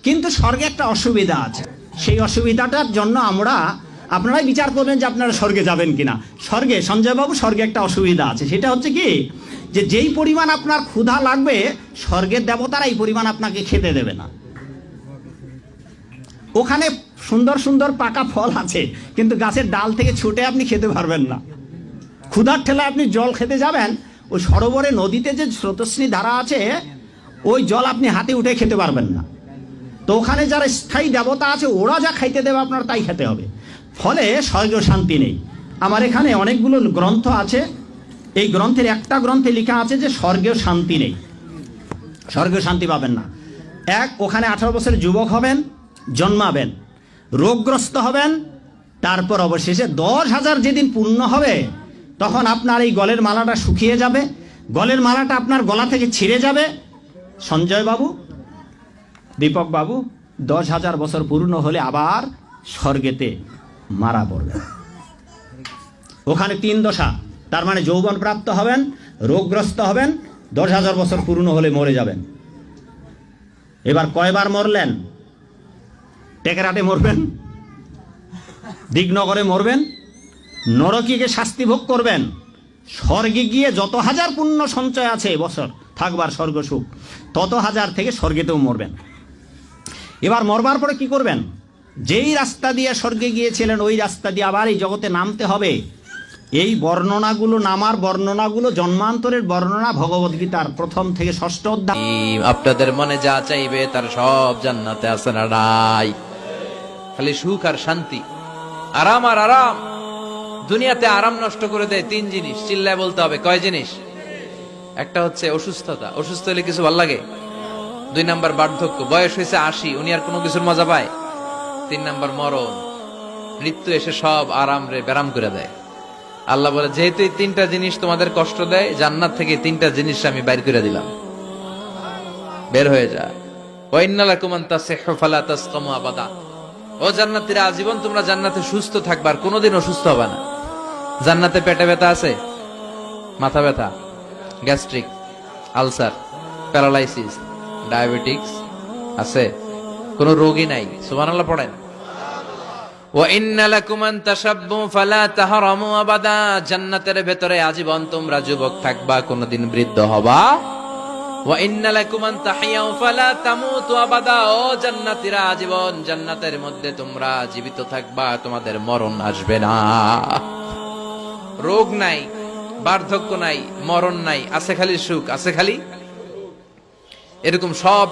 কিন্তু স্বর্গে একটা অসুবিধা আছে, সেই অসুবিধাটার জন্য আপনারাই বিচার করবেন যে আপনারা স্বর্গে যাবেন কিনা। স্বর্গে, সঞ্জয়বাবু, স্বর্গে একটা অসুবিধা আছে, সেটা হচ্ছে কি, যে যেই পরিমাণ আপনার ক্ষুধা লাগবে স্বর্গের দেবতারা এই পরিমাণ আপনাকে খেতে দেবে না। ওখানে সুন্দর সুন্দর পাকা ফল আছে, কিন্তু গাছের ডাল থেকে ছুটে আপনি খেতে পারবেন না। ক্ষুধার ঠেলায় আপনি জল খেতে যাবেন, ওই সরোবরে নদীতে যে স্রোতস্বিনী ধারা আছে, ওই জল আপনি হাতে উঠে খেতে পারবেন না। তো ওখানে যারা স্থায়ী দেবতা আছে ওরা যা খাইতে দেবে আপনার তাই খেতে হবে। ফলে স্বর্গ শান্তি নেই। আমার এখানে অনেকগুলো গ্রন্থ আছে, এই গ্রন্থের একটা গ্রন্থে লেখা আছে যে স্বর্গেও শান্তি নেই, স্বর্গেও শান্তি পাবেন না। ওখানে 18 বছরের যুবক হবেন, জন্মাবেন, রোগগ্রস্ত হবেন, তারপর অবশেষে 10,000 যেদিন পূর্ণ হবে তখন আপনার এই গলের মালাটা শুকিয়ে যাবে, গলের মালাটা আপনার গলা থেকে ছিঁড়ে যাবে। সঞ্জয় বাবু, দীপক বাবু, 10,000 বছর পূর্ণ হলে আবার স্বর্গেতে মারা পড়বে। ওখানে 3 দশা, তার মানে যৌবন প্রাপ্ত হবেন, রোগগ্রস্ত হবেন, 10,000 বছর পূর্ণ হলে মরে যাবেন। এবার কয়বার মরলেন? টেকেরাটে মরবেন, দিগনগরে মরবেন, নরকে গিয়ে শাস্তি ভোগ করবেন, স্বর্গে গিয়ে যত হাজার পুণ্য সঞ্চয় আছে বছর থাকবার স্বর্গ সুখ, তত হাজার থেকে স্বর্গেতেও মরবেন। এবার মরবার পরে কি করবেন? যেই রাস্তা দিয়ে স্বর্গে গিয়েছিলেন ওই রাস্তা দিয়ে আবার এই জগতে নামতে হবে। এই বর্ণনাগুলো, নামার বর্ণনাগুলো জন্মান্তরের বর্ণনা ভগবদ্গীতার 1 থেকে 6 অধ্যায়। আপনাদের মনে যা চাইবে তার সব জান্নাতে আছে না নাই? খালি সুখ আর শান্তি, আরাম আর আরাম। দুনিয়াতে আরাম নষ্ট করে দেয় 3 জিনিস, চিল্লায় বলতে হবে। কয় জিনিস? একটা হচ্ছে অসুস্থতা, অসুস্থ হলে কিছু ভাল লাগে। 2 নাম্বার বার্ধক্য, বয়স হয়েছে 80, উনি আর কোনো কিছুর মজা পায়। 3 নাম্বার মরণ, মৃত্যু এসে সব আরাম রে ব্যারাম করে দেয়। আল্লাহ বলে, যেহেতু এই 3টা জিনিস তোমাদের কষ্ট দেয়, জান্নাত থেকে 3টা জিনিস আমি বাইর করে দিলাম, বের হয়ে যা। ওয়া ইন্না লাকুম আন তাসিহু ফালা তাসকামু আবাদা। ও জান্নাতীরা, আজীবন তোমরা জান্নাতে সুস্থ থাকবা, আর কোনোদিন অসুস্থ হবে না। জান্নাতে পেটে ব্যথা আছে, মাথা ব্যথা, গ্যাস্ট্রিক, আলসার, প্যারালাইসিস, ডায়াবেটিক্স আছে? কোনো রোগই নাই। সুবহানাল্লাহ পড়েন। ওয়া ইন্না লাকুম আন তাশাব্বু ফালা তাহরামু আবাদা। জান্নাতের ভেতরে আজীবন তোমরা যুবক থাকবা, কোনোদিন বৃদ্ধ হবা। ওয়া ইন্না লাকুম আন তাহিয়াউ ফালা তামুতু আবাদা। ও জান্নাতীরা, আজীবন জান্নাতের মধ্যে তোমরা জীবিত থাকবা, তোমাদের মরণ আসবে না। রোগ নাই, বার্ধক্য নাই, মরণ নাই, আছে খালি সুখ, আছে খালি এরকম সব।